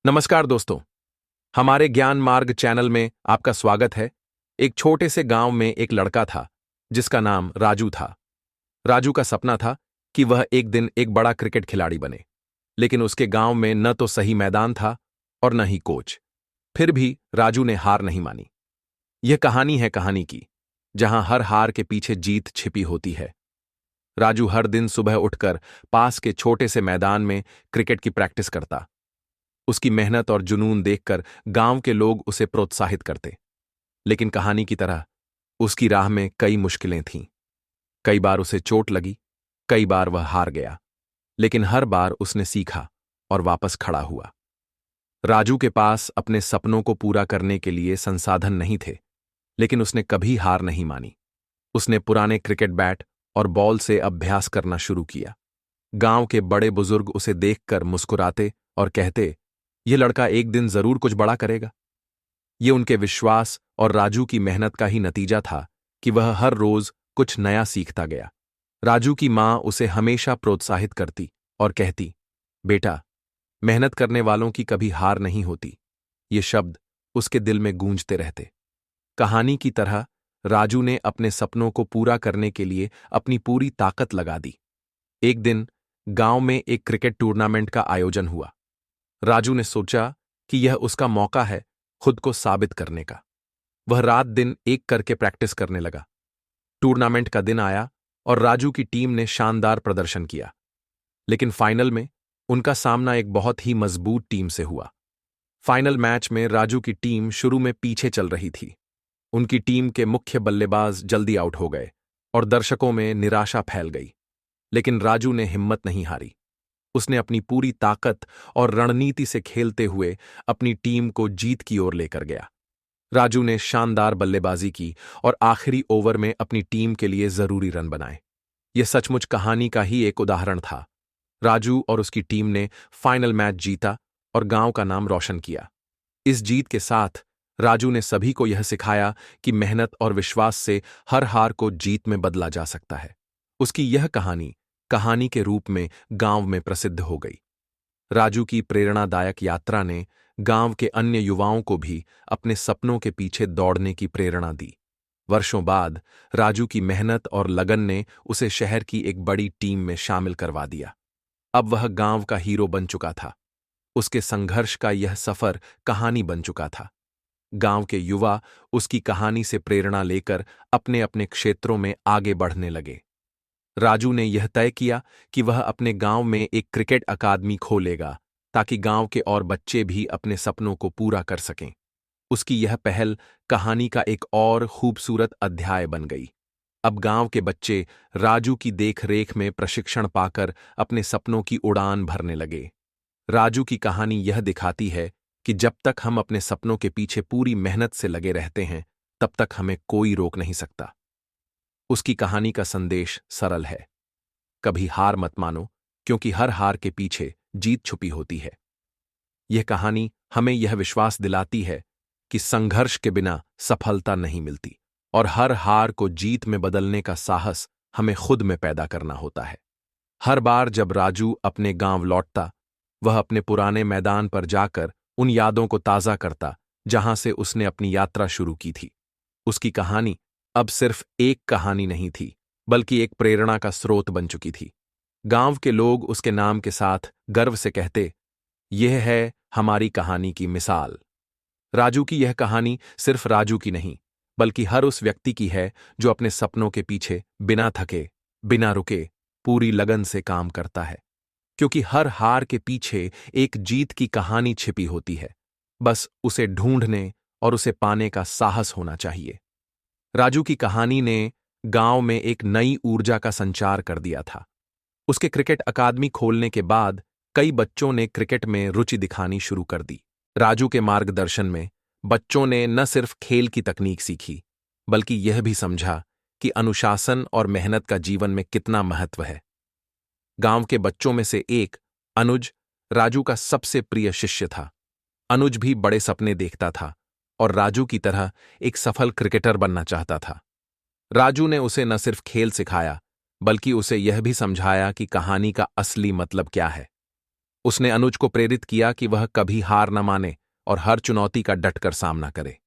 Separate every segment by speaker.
Speaker 1: नमस्कार दोस्तों। हमारे ज्ञान मार्ग चैनल में आपका स्वागत है। एक छोटे से गांव में एक लड़का था जिसका नाम राजू था। राजू का सपना था कि वह एक दिन एक बड़ा क्रिकेट खिलाड़ी बने, लेकिन उसके गांव में न तो सही मैदान था और न ही कोच। फिर भी राजू ने हार नहीं मानी। यह कहानी है कहानी की, जहां हर हार के पीछे जीत छिपी होती है। राजू हर दिन सुबह उठकर पास के छोटे से मैदान में क्रिकेट की प्रैक्टिस करता। उसकी मेहनत और जुनून देखकर गांव के लोग उसे प्रोत्साहित करते। लेकिन कहानी की तरह उसकी राह में कई मुश्किलें थीं। कई बार उसे चोट लगी, कई बार वह हार गया, लेकिन हर बार उसने सीखा और वापस खड़ा हुआ। राजू के पास अपने सपनों को पूरा करने के लिए संसाधन नहीं थे, लेकिन उसने कभी हार नहीं मानी। उसने पुराने क्रिकेट बैट और बॉल से अभ्यास करना शुरू किया। गांव के बड़े बुजुर्ग उसे देखकर मुस्कुराते और कहते, यह लड़का एक दिन जरूर कुछ बड़ा करेगा। ये उनके विश्वास और राजू की मेहनत का ही नतीजा था कि वह हर रोज कुछ नया सीखता गया। राजू की मां उसे हमेशा प्रोत्साहित करती और कहती, बेटा, मेहनत करने वालों की कभी हार नहीं होती। ये शब्द उसके दिल में गूंजते रहते। कहानी की तरह राजू ने अपने सपनों को पूरा करने के लिए अपनी पूरी ताकत लगा दी। एक दिन गांव में एक क्रिकेट टूर्नामेंट का आयोजन हुआ। राजू ने सोचा कि यह उसका मौका है खुद को साबित करने का। वह रात दिन एक करके प्रैक्टिस करने लगा। टूर्नामेंट का दिन आया और राजू की टीम ने शानदार प्रदर्शन किया, लेकिन फाइनल में उनका सामना एक बहुत ही मजबूत टीम से हुआ। फाइनल मैच में राजू की टीम शुरू में पीछे चल रही थी। उनकी टीम के मुख्य बल्लेबाज जल्दी आउट हो गए और दर्शकों में निराशा फैल गई। लेकिन राजू ने हिम्मत नहीं हारी। उसने अपनी पूरी ताकत और रणनीति से खेलते हुए अपनी टीम को जीत की ओर लेकर गया। राजू ने शानदार बल्लेबाजी की और आखिरी ओवर में अपनी टीम के लिए जरूरी रन बनाए। यह सचमुच कहानी का ही एक उदाहरण था। राजू और उसकी टीम ने फाइनल मैच जीता और गांव का नाम रोशन किया। इस जीत के साथ राजू ने सभी को यह सिखाया कि मेहनत और विश्वास से हर हार को जीत में बदला जा सकता है। उसकी यह कहानी कहानी के रूप में गांव में प्रसिद्ध हो गई। राजू की प्रेरणादायक यात्रा ने गांव के अन्य युवाओं को भी अपने सपनों के पीछे दौड़ने की प्रेरणा दी। वर्षों बाद राजू की मेहनत और लगन ने उसे शहर की एक बड़ी टीम में शामिल करवा दिया। अब वह गांव का हीरो बन चुका था। उसके संघर्ष का यह सफर कहानी बन चुका था। गांव के युवा उसकी कहानी से प्रेरणा लेकर अपने अपने क्षेत्रों में आगे बढ़ने लगे। राजू ने यह तय किया कि वह अपने गांव में एक क्रिकेट अकादमी खोलेगा, ताकि गांव के और बच्चे भी अपने सपनों को पूरा कर सकें। उसकी यह पहल कहानी का एक और खूबसूरत अध्याय बन गई। अब गांव के बच्चे राजू की देखरेख में प्रशिक्षण पाकर अपने सपनों की उड़ान भरने लगे। राजू की कहानी यह दिखाती है कि जब तक हम अपने सपनों के पीछे पूरी मेहनत से लगे रहते हैं, तब तक हमें कोई रोक नहीं सकता। उसकी कहानी का संदेश सरल है, कभी हार मत मानो, क्योंकि हर हार के पीछे जीत छुपी होती है। यह कहानी हमें यह विश्वास दिलाती है कि संघर्ष के बिना सफलता नहीं मिलती और हर हार को जीत में बदलने का साहस हमें खुद में पैदा करना होता है। हर बार जब राजू अपने गांव लौटता, वह अपने पुराने मैदान पर जाकर उन यादों को ताज़ा करता जहां से उसने अपनी यात्रा शुरू की थी। उसकी कहानी अब सिर्फ एक कहानी नहीं थी, बल्कि एक प्रेरणा का स्रोत बन चुकी थी। गांव के लोग उसके नाम के साथ गर्व से कहते, यह है हमारी कहानी की मिसाल। राजू की यह कहानी सिर्फ राजू की नहीं, बल्कि हर उस व्यक्ति की है जो अपने सपनों के पीछे बिना थके, बिना रुके, पूरी लगन से काम करता है। क्योंकि हर हार के पीछे एक जीत की कहानी छिपी होती है। बस उसे ढूंढने और उसे पाने का साहस होना चाहिए। राजू की कहानी ने गांव में एक नई ऊर्जा का संचार कर दिया था। उसके क्रिकेट अकादमी खोलने के बाद कई बच्चों ने क्रिकेट में रुचि दिखानी शुरू कर दी। राजू के मार्गदर्शन में बच्चों ने न सिर्फ खेल की तकनीक सीखी, बल्कि यह भी समझा कि अनुशासन और मेहनत का जीवन में कितना महत्व है। गांव के बच्चों में से एक, अनुज, राजू का सबसे प्रिय शिष्य था। अनुज भी बड़े सपने देखता था और राजू की तरह एक सफल क्रिकेटर बनना चाहता था। राजू ने उसे न सिर्फ खेल सिखाया, बल्कि उसे यह भी समझाया कि कहानी का असली मतलब क्या है। उसने अनुज को प्रेरित किया कि वह कभी हार न माने और हर चुनौती का डटकर सामना करे।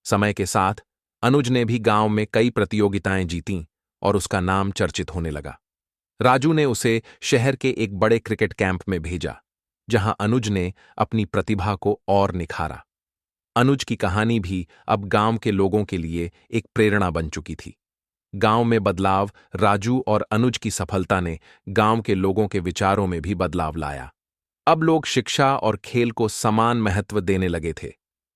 Speaker 1: समय के साथ अनुज ने भी गांव में कई प्रतियोगिताएं जीतीं और उसका नाम चर्चित होने लगा। राजू ने उसे शहर के एक बड़े क्रिकेट कैंप में भेजा, जहां अनुज ने अपनी प्रतिभा को और निखारा। अनुज की कहानी भी अब गांव के लोगों के लिए एक प्रेरणा बन चुकी थी। गांव में बदलाव, राजू और अनुज की सफलता ने गांव के लोगों के विचारों में भी बदलाव लाया। अब लोग शिक्षा और खेल को समान महत्व देने लगे थे।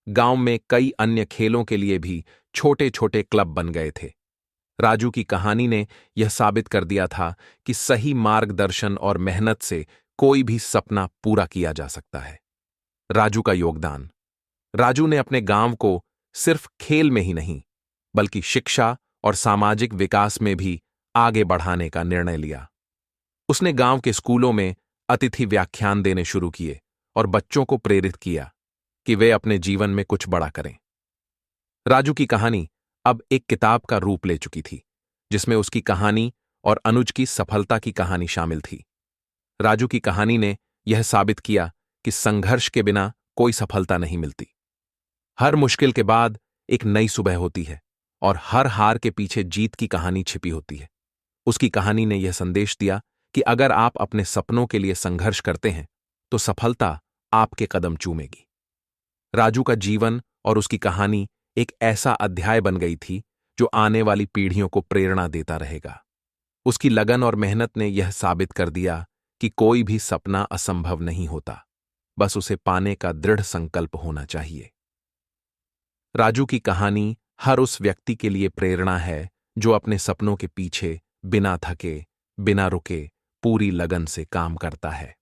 Speaker 1: गांव में कई अन्य खेलों के लिए भी छोटे छोटे क्लब बन गए थे। राजू की कहानी ने यह साबित कर दिया था कि सही मार्गदर्शन और मेहनत से कोई भी सपना पूरा किया जा सकता है। राजू का योगदान। राजू ने अपने गांव को सिर्फ खेल में ही नहीं, बल्कि शिक्षा और सामाजिक विकास में भी आगे बढ़ाने का निर्णय लिया। उसने गांव के स्कूलों में अतिथि व्याख्यान देने शुरू किए और बच्चों को प्रेरित किया कि वे अपने जीवन में कुछ बड़ा करें। राजू की कहानी अब एक किताब का रूप ले चुकी थी, जिसमें उसकी कहानी और अनुज की सफलता की कहानी शामिल थी। राजू की कहानी ने यह साबित किया कि संघर्ष के बिना कोई सफलता नहीं मिलती। हर मुश्किल के बाद एक नई सुबह होती है और हर हार के पीछे जीत की कहानी छिपी होती है। उसकी कहानी ने यह संदेश दिया कि अगर आप अपने सपनों के लिए संघर्ष करते हैं, तो सफलता आपके कदम चूमेगी। राजू का जीवन और उसकी कहानी एक ऐसा अध्याय बन गई थी जो आने वाली पीढ़ियों को प्रेरणा देता रहेगा। उसकी लगन और मेहनत ने यह साबित कर दिया कि कोई भी सपना असंभव नहीं होता, बस उसे पाने का दृढ़ संकल्प होना चाहिए। राजू की कहानी हर उस व्यक्ति के लिए प्रेरणा है जो अपने सपनों के पीछे बिना थके, बिना रुके, पूरी लगन से काम करता है।